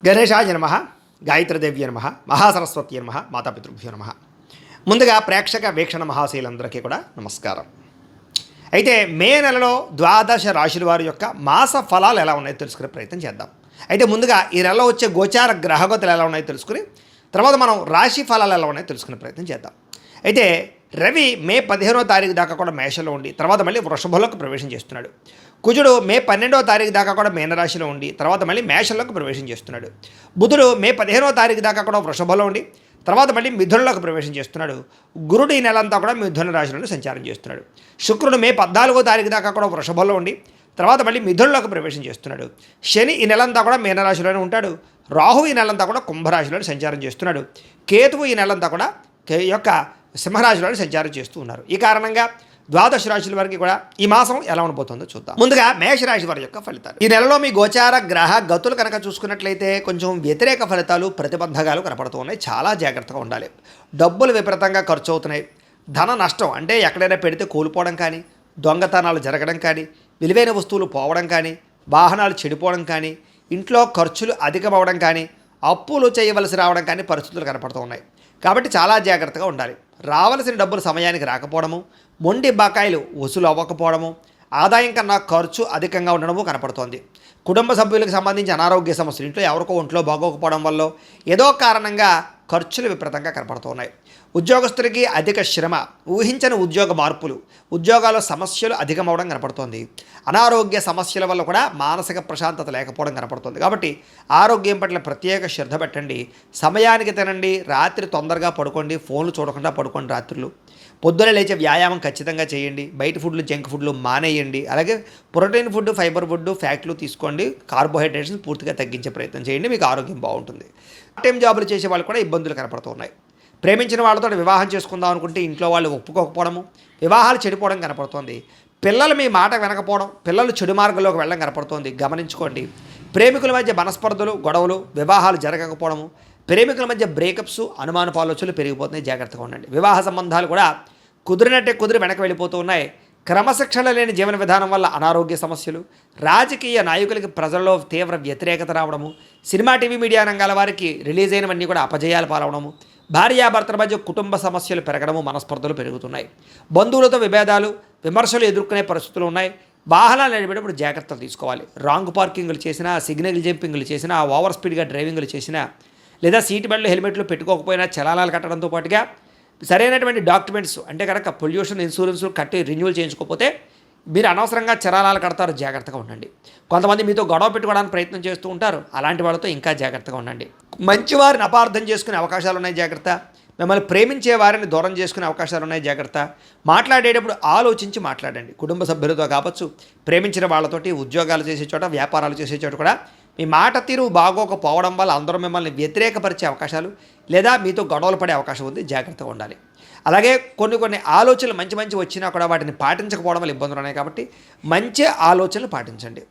గణేశాయ నమః, గాయత్రీదేవ్య నమః, మహాసరస్వతి నమః, మాతాపితృభ్యో నమః. ముందుగా ప్రేక్షక వీక్షణ మహాశీలందరికీ కూడా నమస్కారం. అయితే మే నెలలో ద్వాదశ రాశుల వారి యొక్క మాస ఫలాలు ఎలా ఉన్నాయో తెలుసుకునే ప్రయత్నం చేద్దాం. అయితే ముందుగా ఈ నెలలో వచ్చే గోచార గ్రహగతులు ఎలా ఉన్నాయో తెలుసుకుని తర్వాత మనం రాశి ఫలాలు ఎలా ఉన్నాయో తెలుసుకునే ప్రయత్నం చేద్దాం. అయితే రవి మే 15వ తారీఖు దాకా కూడా మేషంలో ఉండి తర్వాత మళ్ళీ వృషభంలోకి ప్రవేశం చేస్తున్నాడు. కుజుడు మే 12వ తారీఖు దాకా కూడా మీనరాశిలో ఉండి తర్వాత మళ్ళీ మేషంలోకి ప్రవేశం చేస్తున్నాడు. బుధుడు మే 15వ తారీఖు దాకా కూడా వృషభంలో ఉండి తర్వాత మళ్ళీ మిథునంలోకి ప్రవేశం చేస్తున్నాడు. గురుడు ఈ నెలంతా కూడా మిథున రాశిలోనే సంచారం చేస్తున్నాడు. శుక్రుడు మే 14వ తారీఖు దాకా కూడా వృషభంలో ఉండి తర్వాత మళ్ళీ మిథునంలోకి ప్రవేశం చేస్తున్నాడు. శని ఈ నెలంతా కూడా మీనరాశిలోనే ఉంటాడు. రాహు ఈ నెలంతా కూడా కుంభరాశిలోనే సంచారం చేస్తున్నాడు. కేతువు ఈ నెలంతా కూడా యొక్క సింహరాశిలోనే సంచారం చేస్తూ ఉన్నారు. ఈ కారణంగా ద్వాదశ రాశుల వారికి కూడా ఈ మాసం ఎలా ఉండబోతుందో చూద్దాం. ముందుగా మేషరాశి వారి యొక్క ఫలితాలు. ఈ నెలలో మీ గోచార గ్రహ గతులు కనుక చూసుకున్నట్లయితే కొంచెం వ్యతిరేక ఫలితాలు ప్రతిబంధకాలు కనపడుతూ ఉన్నాయి. చాలా జాగ్రత్తగా ఉండాలి. డబ్బులు విపరీతంగా ఖర్చు అవుతున్నాయి. ధన నష్టం అంటే ఎక్కడైనా పెడితే కోల్పోవడం కానీ, దొంగతనాలు జరగడం కానీ, విలువైన వస్తువులు పోవడం కానీ, వాహనాలు చెడిపోవడం కానీ, ఇంట్లో ఖర్చులు అధికమవడం కానీ, అప్పులు చేయవలసి రావడం కానీ పరిస్థితులు కనపడుతూ ఉన్నాయి. కాబట్టి చాలా జాగ్రత్తగా ఉండాలి. రావలసిన డబ్బులు సమయానికి రాకపోవడము, మొండి బకాయిలు వసూలు అవ్వకపోవడము, ఆదాయం కన్నా ఖర్చు అధికంగా ఉండడము కనపడుతోంది. కుటుంబ సభ్యులకు సంబంధించి అనారోగ్య సమస్యలు, ఇంట్లో ఎవరికో ఒంట్లో బాగోకపోవడం వల్ల ఏదో కారణంగా ఖర్చులు విపరీతంగా కనపడుతున్నాయి. ఉద్యోగస్తులకి అధిక శ్రమ, ఊహించని ఉద్యోగ మార్పులు, ఉద్యోగాల్లో సమస్యలు అధికమవడం కనపడుతోంది. అనారోగ్య సమస్యల వల్ల కూడా మానసిక ప్రశాంతత లేకపోవడం కనపడుతుంది. కాబట్టి ఆరోగ్యం పట్ల ప్రత్యేక శ్రద్ధ పెట్టండి. సమయానికి తినండి. రాత్రి తొందరగా పడుకోండి. ఫోన్లు చూడకుండా పడుకోండి. రాత్రులు పొద్దున లేచే వ్యాయామం ఖచ్చితంగా చేయండి. బయట ఫుడ్లు, జంక్ ఫుడ్లు మానేయండి. అలాగే ప్రోటీన్ ఫుడ్, ఫైబర్ ఫుడ్, ఫ్యాట్లు తీసుకోండి. కార్బోహైడ్రేట్స్ని పూర్తిగా తగ్గించే ప్రయత్నం చేయండి. మీకు ఆరోగ్యం బాగుంటుంది. పార్ట్ టైం జాబులు చేసే వాళ్ళు కూడా ఇబ్బందులు కనపడుతున్నాయి. ప్రేమించిన వాళ్ళతో వివాహం చేసుకుందాం అనుకుంటే ఇంట్లో వాళ్ళు ఒప్పుకోకపోవడము, వివాహాలు చెడిపోవడం కనపడుతోంది. పిల్లలు మీ మాట వినకపోవడం, పిల్లలు చెడు మార్గంలోకి వెళ్ళడం కనపడుతోంది. గమనించుకోండి. ప్రేమికుల మధ్య మనస్పర్ధలు, గొడవలు, వివాహాలు జరగకపోవడము, ప్రేమికుల మధ్య బ్రేకప్స్, అనుమానపు ఆలోచనలు పెరిగిపోతున్నాయి. జాగ్రత్తగా ఉండండి. వివాహ సంబంధాలు కూడా కుదిరినట్టే కుదిరి వెనక్కి వెళ్ళిపోతూ ఉన్నాయి. క్రమశిక్షణ లేని జీవన విధానం వల్ల అనారోగ్య సమస్యలు, రాజకీయ నాయకులకి ప్రజల్లో తీవ్ర వ్యతిరేకత రావడము, సినిమా టీవీ మీడియా రంగాల వారికి రిలీజ్ అయినవన్నీ కూడా అపజయాలు పాలవడము, భార్యాభర్తల మధ్య కుటుంబ సమస్యలు పెరగడము, మనస్పర్ధలు పెరుగుతున్నాయి. బంధువులతో విభేదాలు, విమర్శలు ఎదుర్కొనే పరిస్థితులు ఉన్నాయి. వాహనాలు నడిపేటప్పుడు జాగ్రత్తలు తీసుకోవాలి. రాంగ్ పార్కింగ్లు చేసినా, సిగ్నల్ జంపింగ్లు చేసినా, ఓవర్ స్పీడ్గా డ్రైవింగ్లు చేసినా, లేదా సీట్ బెల్ట్లు, హెల్మెట్లు పెట్టుకోకపోయినా చలానాలు కట్టడంతో పాటుగా సరైనటువంటి డాక్యుమెంట్స్ అంటే కనుక పొల్యూషన్ ఇన్సూరెన్స్ కట్టి రెన్యూవల్ చేయించుకోకపోతే మీరు అనవసరంగా చలానాలు కడతారు. జాగ్రత్తగా ఉండండి. కొంతమంది మీతో గొడవ పెట్టుకోవడానికి ప్రయత్నం చేస్తూ ఉంటారు. అలాంటి వాళ్ళతో ఇంకా జాగ్రత్తగా ఉండండి. మంచివారిని అపార్థం చేసుకునే అవకాశాలు ఉన్నాయి. జాగ్రత్త. మిమ్మల్ని ప్రేమించే వారిని దూరం చేసుకునే అవకాశాలు ఉన్నాయి. జాగ్రత్త. మాట్లాడేటప్పుడు ఆలోచించి మాట్లాడండి. కుటుంబ సభ్యులతో కావచ్చు, ప్రేమించిన వాళ్ళతోటి, ఉద్యోగాలు చేసే చోట, వ్యాపారాలు చేసే చోట కూడా మీ మాట తీరు బాగోకపోవడం వల్ల అందరూ మిమ్మల్ని వ్యతిరేకపరిచే అవకాశాలు లేదా మీతో గొడవలు పడే అవకాశం ఉంది. జాగ్రత్తగా ఉండాలి. అలాగే కొన్ని ఆలోచనలు మంచి వచ్చినా కూడా వాటిని పాటించకపోవడం వల్ల ఇబ్బందులు ఉన్నాయి. కాబట్టి మంచి ఆలోచనలు పాటించండి.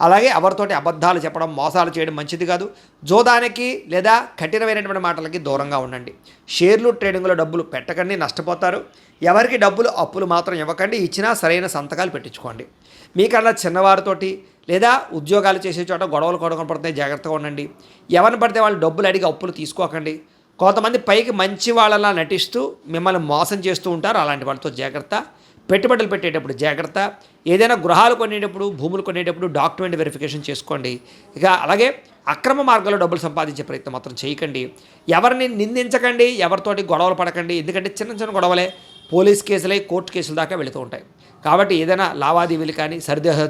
అలాగే ఎవరితోటి అబద్ధాలు చెప్పడం, మోసాలు చేయడం మంచిది కాదు. జోదానికి లేదా కఠినమైనటువంటి మాటలకి దూరంగా ఉండండి. షేర్లు, ట్రేడింగ్లో డబ్బులు పెట్టకండి, నష్టపోతారు. ఎవరికి డబ్బులు అప్పులు మాత్రం ఇవ్వకండి. ఇచ్చినా సరైన సంతకాలు పెట్టించుకోండి. మీకన్నా చిన్నవారితోటి లేదా ఉద్యోగాలు చేసే చోట గొడవలు కనపడుతున్నాయి. జాగ్రత్తగా ఉండండి. ఎవరిని పడితే వాళ్ళు డబ్బులు అడిగి అప్పులు తీసుకోకండి. కొంతమంది పైకి మంచి వాళ్ళలా నటిస్తూ మిమ్మల్ని మోసం చేస్తూ ఉంటారు. అలాంటి వాళ్ళతో జాగ్రత్త. పెట్టుబడులు పెట్టేటప్పుడు జాగ్రత్త. ఏదైనా గృహాలు కొనేటప్పుడు, భూములు కొనేటప్పుడు డాక్యుమెంట్ వెరిఫికేషన్ చేసుకోండి. ఇక అలాగే అక్రమ మార్గంలో డబ్బులు సంపాదించే ప్రయత్నం మాత్రం చేయకండి. ఎవరిని నిందించకండి, ఎవరితోటి గొడవలు పడకండి. ఎందుకంటే చిన్న గొడవలే పోలీస్ కేసులై కోర్టు కేసుల దాకా వెళుతూ ఉంటాయి. కాబట్టి ఏదైనా లావాదేవీలు కానీ,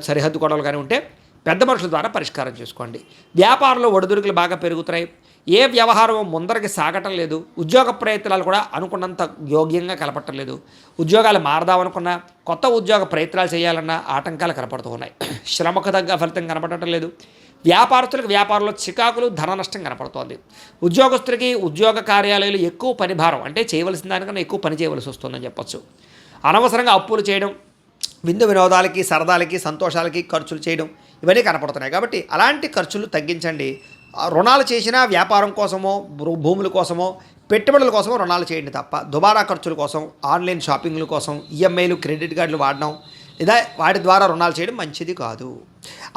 సరిహద్దు గొడవలు కానీ ఉంటే పెద్ద మనుషుల ద్వారా పరిష్కారం చేసుకోండి. వ్యాపారంలో ఒడిదుడుకులు బాగా పెరుగుతున్నాయి. ఏ వ్యవహారం ముందరికి సాగటం లేదు. ఉద్యోగ ప్రయత్నాలు కూడా అనుకున్నంత యోగ్యంగా కనపడటం లేదు. ఉద్యోగాలు మారదామనుకున్నా, కొత్త ఉద్యోగ ప్రయత్నాలు చేయాలన్నా ఆటంకాలు కనపడుతూ ఉన్నాయి. శ్రమకు తగ్గ ఫలితం కనపడటం లేదు. వ్యాపారస్తులకు వ్యాపారంలో చికాకులు, ధన నష్టం కనపడుతోంది. ఉద్యోగస్తులకి ఉద్యోగ కార్యాలయాలు ఎక్కువ పని భారం, అంటే చేయవలసిన దానికన్నా ఎక్కువ పని చేయవలసి వస్తుందని చెప్పచ్చు. అనవసరంగా అప్పులు చేయడం, విందు వినోదాలకి, సరదాలకి, సంతోషాలకి ఖర్చులు చేయడం ఇవన్నీ కనపడుతున్నాయి. కాబట్టి అలాంటి ఖర్చులు తగ్గించండి. రుణాలు చేసినా వ్యాపారం కోసమో, భూముల కోసమో, పెట్టుబడుల కోసమో రుణాలు చేయండి తప్ప దుబారా ఖర్చుల కోసం, ఆన్లైన్ షాపింగ్ల కోసం, ఈఎంఐలు, క్రెడిట్ కార్డులు వాడడం లేదా వాటి ద్వారా రుణాలు చేయడం మంచిది కాదు.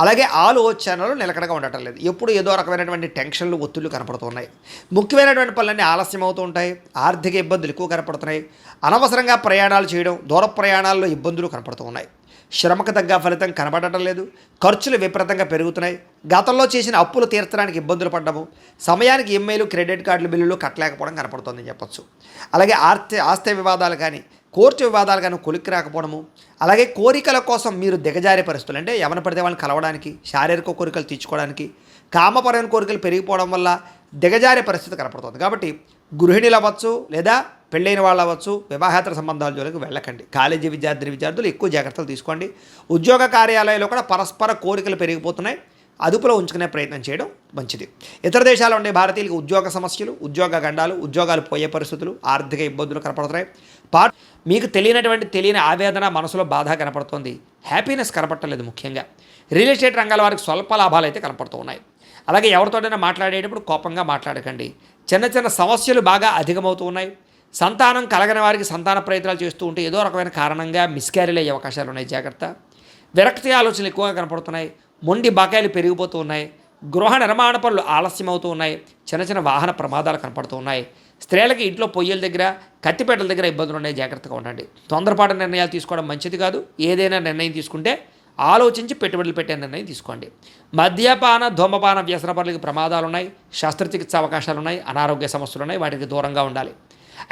అలాగే ఆలోచనలు నిలకడగా ఉండటం లేదు, ఎప్పుడు ఏదో రకమైనటువంటి టెన్షన్లు ఒత్తిళ్లు కనపడుతున్నాయి. ముఖ్యమైనటువంటి పనులన్నీ ఆలస్యం అవుతూ ఉంటాయి. ఆర్థిక ఇబ్బందులు ఎక్కువ కనపడుతున్నాయి. అనవసరంగా ప్రయాణాలు చేయడం, దూర ప్రయాణాల్లో ఇబ్బందులు కనపడుతూ ఉన్నాయి. శ్రమకు తగ్గ ఫలితం కనబడటం లేదు. ఖర్చులు విపరీతంగా పెరుగుతున్నాయి. గతంలో చేసిన అప్పులు తీర్చడానికి ఇబ్బందులు పడ్డము, సమయానికి ఈఎంఐలు క్రెడిట్ కార్డులు బిల్లులు కట్టలేకపోవడం కనపడుతుందని చెప్పొచ్చు. అలాగే ఆస్తి వివాదాలు కానీ, కోర్టు వివాదాలు కానీ కొలిక్కి రాకపోవడము, అలాగే కోరికల కోసం మీరు దిగజారే పరిస్థితులు, అంటే ఎవరిని పడితే వాళ్ళని కలవడానికి, శారీరక కోరికలు తీర్చుకోవడానికి, కామపరమైన కోరికలు పెరిగిపోవడం వల్ల దిగజారే పరిస్థితి కనపడుతుంది. కాబట్టి గృహిణులు అవ్వచ్చు, లేదా పెళ్ళైన వాళ్ళు అవ్వచ్చు, వివాహేతర సంబంధాల జోలికి వెళ్ళకండి. కాలేజీ విద్యార్థులు ఎక్కువ జాగ్రత్తలు తీసుకోండి. ఉద్యోగ కార్యాలయాల్లో కూడా పరస్పర కోరికలు పెరిగిపోతున్నాయి, అదుపులో ఉంచుకునే ప్రయత్నం చేయడం మంచిది. ఇతర దేశాల్లో ఉండే భారతీయులకు ఉద్యోగ సమస్యలు, ఉద్యోగ గండాలు, ఉద్యోగాలు పోయే పరిస్థితులు, ఆర్థిక ఇబ్బందులు కనపడుతున్నాయి. మీకు తెలియని ఆవేదన, మనసులో బాధ కనపడుతుంది. హ్యాపీనెస్ కనపడలేదు. ముఖ్యంగా రియల్ ఎస్టేట్ రంగాల వారికి స్వల్ప లాభాలు అయితే కనపడుతూ ఉన్నాయి. అలాగే ఎవరితోనైనా మాట్లాడేటప్పుడు కోపంగా మాట్లాడకండి. చిన్న సమస్యలు బాగా అధికమవుతూ ఉన్నాయి. సంతానం కలగని వారికి సంతాన ప్రయత్నాలు చేస్తూ ఉంటే ఏదో రకమైన కారణంగా మిస్క్యారీలు అయ్యే అవకాశాలు ఉన్నాయి, జాగ్రత్త. విరక్తి ఆలోచనలు ఎక్కువగా కనపడుతున్నాయి. మొండి బకాయిలు పెరిగిపోతూ ఉన్నాయి. గృహ నిర్మాణ పనులు ఆలస్యం అవుతూ ఉన్నాయి. చిన్న వాహన ప్రమాదాలు కనపడుతూ ఉన్నాయి. స్త్రీలకి ఇంట్లో పొయ్యిల దగ్గర, కత్తిపేటల దగ్గర ఇబ్బందులు ఉన్నాయి, జాగ్రత్తగా ఉండండి. తొందరపాటు నిర్ణయాలు తీసుకోవడం మంచిది కాదు. ఏదైనా నిర్ణయం తీసుకుంటే ఆలోచించి పెట్టుబడులు పెట్టే నిర్ణయం తీసుకోండి. మద్యపాన, ధూమపాన వ్యసన పనులకి ప్రమాదాలు ఉన్నాయి. శస్త్రచికిత్స అవకాశాలు ఉన్నాయి. అనారోగ్య సమస్యలు ఉన్నాయి, వాటికి దూరంగా ఉండాలి.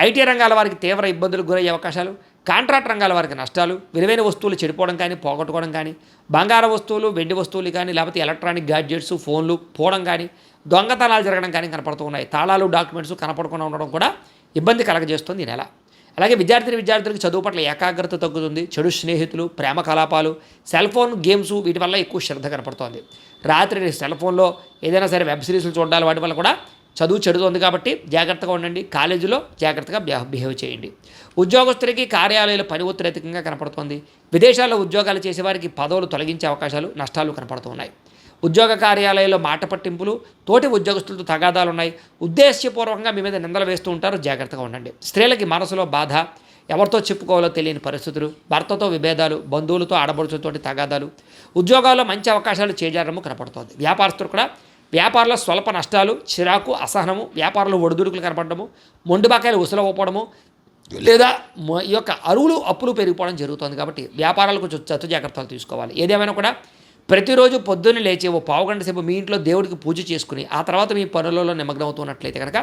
ఐటీ రంగాల వారికి తీవ్ర ఇబ్బందులకు గురయ్యే అవకాశాలు, కాంట్రాక్ట్ రంగాల వారికి నష్టాలు, విలువైన వస్తువులు చెడిపోవడం కానీ, పోగొట్టుకోవడం కానీ, బంగారు వస్తువులు, వెండి వస్తువులు కానీ, లేకపోతే ఎలక్ట్రానిక్ గ్యాడ్జెట్స్, ఫోన్లు పోవడం కానీ, దొంగతనాలు జరగడం కానీ కనపడుతూ ఉన్నాయి. తాళాలు, డాక్యుమెంట్స్ కనపడకుండా ఉండడం కూడా ఇబ్బంది కలగజేస్తుంది ఈ నెల. అలాగే విద్యార్థులకు చదువు పట్ల ఏకాగ్రత తగ్గుతుంది. చెడు స్నేహితులు, ప్రేమ కలాపాలు, సెల్ ఫోన్ గేమ్స్, వీటి వల్ల ఎక్కువ శ్రద్ధ కనపడుతోంది. రాత్రి సెల్ ఫోన్లో ఏదైనా సరే వెబ్ సిరీస్లు చూడాలి, వాటి వల్ల కూడా చదువు చెడుతోంది. కాబట్టి జాగ్రత్తగా ఉండండి. కాలేజీలో జాగ్రత్తగా బిహేవ్ చేయండి. ఉద్యోగస్తులకి కార్యాలయాలు పని ఒత్తిడి అధికంగా కనపడుతోంది. విదేశాల్లో ఉద్యోగాలు చేసేవారికి పదవులు తొలగించే అవకాశాలు, నష్టాలు కనపడుతున్నాయి. ఉద్యోగ కార్యాలయాల్లో మాట పట్టింపులు, తోటి ఉద్యోగస్తులతో తగాదాలు ఉన్నాయి. ఉద్దేశ్యపూర్వకంగా మీ మీద నిందలు వేస్తూ ఉంటారు, జాగ్రత్తగా ఉండండి. స్త్రీలకి మనసులో బాధ, ఎవరితో చెప్పుకోవాలో తెలియని పరిస్థితులు, భర్తతో విభేదాలు, బంధువులతో ఆడబడుచులతోటి తగాదాలు, ఉద్యోగాల్లో మంచి అవకాశాలు చేజారము కనపడుతోంది. వ్యాపారస్తులు కూడా వ్యాపారంలో స్వల్ప నష్టాలు, చిరాకు, అసహనము, వ్యాపారంలో ఒడిదుడుకులు కనపడము, మొండి బకాయిలు ఉసలవ్వడము, లేదా ఈ యొక్క అప్పులు పెరిగిపోవడం జరుగుతుంది. కాబట్టి వ్యాపారాలు కొంచెం జాగ్రత్తలు తీసుకోవాలి. ఏదేమైనా కూడా ప్రతిరోజు పొద్దున్నే లేచి ఓ పావుగంట సేపు మీ ఇంట్లో దేవుడికి పూజ చేసుకుని ఆ తర్వాత మీ పనులలో నిమగ్నం అవుతున్నట్లయితే కనుక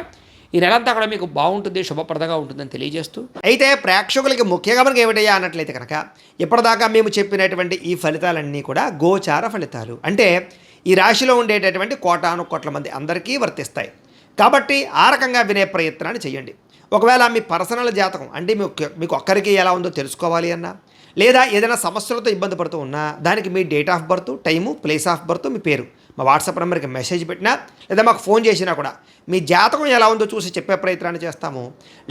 ఈ నెలంతా కూడా మీకు బాగుంటుంది, శుభప్రదంగా ఉంటుందని తెలియజేస్తూ, అయితే ప్రేక్షకులకి ముఖ్యంగా మనకి ఏమిటయ్యా అన్నట్లయితే కనుక ఇప్పటిదాకా మేము చెప్పినటువంటి ఈ ఫలితాలన్నీ కూడా గోచార ఫలితాలు, అంటే ఈ రాశిలో ఉండేటటువంటి కోటాను మంది అందరికీ వర్తిస్తాయి. కాబట్టి ఆ రకంగా వినే ప్రయత్నాన్ని చేయండి. ఒకవేళ మీ పర్సనల్ జాతకం అంటే మీకు ఒక్కరికి ఎలా ఉందో తెలుసుకోవాలి అన్నా, లేదా ఏదైనా సమస్యలతో ఇబ్బంది పడుతూ ఉన్నా దానికి మీ date of birth, time, place of birth, మీ పేరు మా వాట్సాప్ నెంబర్కి మెసేజ్ పెట్టినా లేదా మాకు ఫోన్ చేసినా కూడా మీ జాతకం ఎలా ఉందో చూసి చెప్పే ప్రయత్నాన్ని చేస్తాము.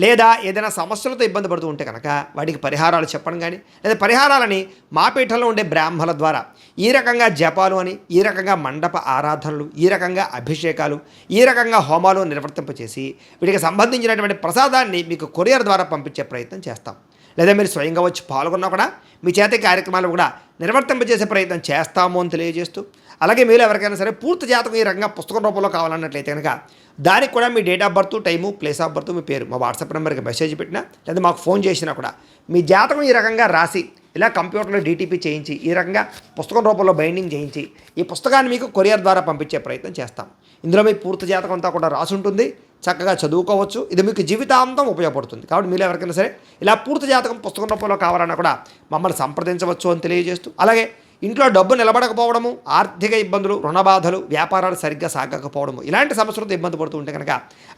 లేదా ఏదైనా సమస్యలతో ఇబ్బంది పడుతూ ఉంటే కనుక వాటికి పరిహారాలు చెప్పడం కానీ, లేదా పరిహారాలని మా పీఠంలో ఉండే బ్రాహ్మణుల ద్వారా ఈ రకంగా జపాలు అని, ఈ రకంగా మండప ఆరాధనలు, ఈ రకంగా అభిషేకాలు, ఈ రకంగా హోమాలు నిర్వర్తింపచేసి వీటికి సంబంధించినటువంటి ప్రసాదాన్ని మీకు కొరియర్ ద్వారా పంపించే ప్రయత్నం చేస్తాం. లేదా మీరు స్వయంగా వచ్చి పాల్గొన్నా కూడా మీ చేతి కార్యక్రమాలు కూడా నిర్వర్తింపజేసే ప్రయత్నం చేస్తాము అని తెలియజేస్తూ, అలాగే మీరు ఎవరికైనా సరే పూర్తి జాతకం ఈ రకంగా పుస్తకం రూపంలో కావాలన్నట్లయితే కనుక దానికి కూడా మీ date of birth, time, place of birth, మీ పేరు మా వాట్సాప్ నెంబర్కి మెసేజ్ పెట్టినా లేదా మాకు ఫోన్ చేసినా కూడా మీ జాతకం ఈ రకంగా రాసి ఇలా కంప్యూటర్లో డీటీపీ చేయించి ఈ రకంగా పుస్తకం రూపంలో బైండింగ్ చేయించి ఈ పుస్తకాన్ని మీకు కొరియర్ ద్వారా పంపించే ప్రయత్నం చేస్తాం. ఇందులో మీ పూర్తి జాతకం అంతా కూడా రాసి ఉంటుంది, చక్కగా చదువుకోవచ్చు. ఇది మీకు జీవితాంతం ఉపయోగపడుతుంది. కాబట్టి మీరు ఎవరికైనా సరే ఇలా పూర్తి జాతకం పుస్తకం రూపంలో కావాలన్నా కూడా మమ్మల్ని సంప్రదించవచ్చు అని తెలియజేస్తూ, అలాగే ఇంట్లో డబ్బు నిలబడకపోవడము, ఆర్థిక ఇబ్బందులు, రుణ బాధలు, వ్యాపారాలు సరిగ్గా సాగకపోవడము, ఇలాంటి సమస్యలతో ఇబ్బంది పడుతూ ఉంటే కనుక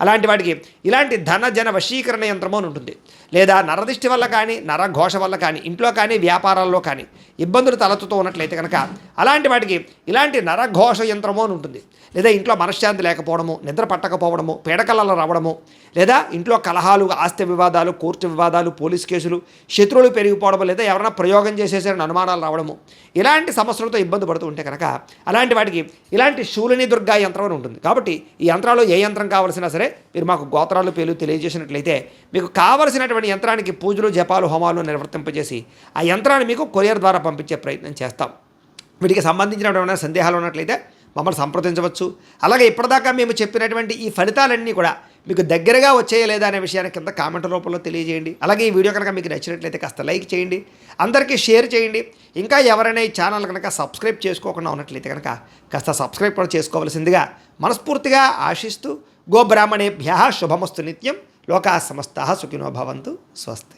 అలాంటి వాటికి ఇలాంటి ధన వశీకరణ యంత్రము అని ఉంటుంది. లేదా నరదిష్టి వల్ల కానీ, నరఘోష వల్ల కానీ, ఇంట్లో కానీ వ్యాపారాల్లో కానీ ఇబ్బందులు తలెత్తుతూ ఉన్నట్లయితే కనుక అలాంటి వాటికి ఇలాంటి నరఘోష యంత్రము అని ఉంటుంది. లేదా ఇంట్లో మనశ్శాంతి లేకపోవడము, నిద్ర పట్టకపోవడము, పీడకలలు రావడము, లేదా ఇంట్లో కలహాలు, ఆస్తి వివాదాలు, కోర్టు వివాదాలు, పోలీస్ కేసులు, శత్రువులు పెరిగిపోవడము, లేదా ఎవరైనా ప్రయోగం చేసేసారని అనుమానాలు రావడము, ఇలాంటి సమస్యలతో ఇబ్బంది పడుతూ ఉంటే కనుక అలాంటి వాటికి ఇలాంటి శూలిని దుర్గా యంత్రం అని ఉంటుంది. కాబట్టి ఈ యంత్రాలు ఏ యంత్రం కావాల్సినా సరే మీరు మాకు గోత్రాలు పేర్లు తెలియజేసినట్లయితే మీకు కావలసినటువంటి యంత్రానికి పూజలు, జపాలు, హోమాలు నిర్వర్తింపజేసి ఆ యంత్రాన్ని మీకు కొరియర్ ద్వారా పంపించే ప్రయత్నం చేస్తాం. వీటికి సంబంధించిన ఏమైనా సందేహాలు ఉన్నట్లయితే మమ్మల్ని సంప్రదించవచ్చు. అలాగే ఇప్పటిదాకా మేము చెప్పినటువంటి ఈ ఫలితాలన్నీ కూడా మీకు దగ్గరగా వచ్చాయా లేదా అనే విషయాన్ని కింద కామెంట్ రూపంలో తెలియజేయండి. అలాగే ఈ వీడియో కనుక మీకు నచ్చినట్లయితే కాస్త లైక్ చేయండి, అందరికీ షేర్ చేయండి. ఇంకా ఎవరైనా ఈ ఛానల్ కనుక సబ్స్క్రైబ్ చేసుకోకుండా ఉన్నట్లయితే కనుక కాస్త సబ్స్క్రైబ్ కూడా చేసుకోవాల్సిందిగా మనస్ఫూర్తిగా ఆశిస్తూ గోబ్రాహ్మణేభ్యः శుభమస్తు నిత్యం. లోకాः సమస్తాः సుఖినో భవంతు. స్వస్తి.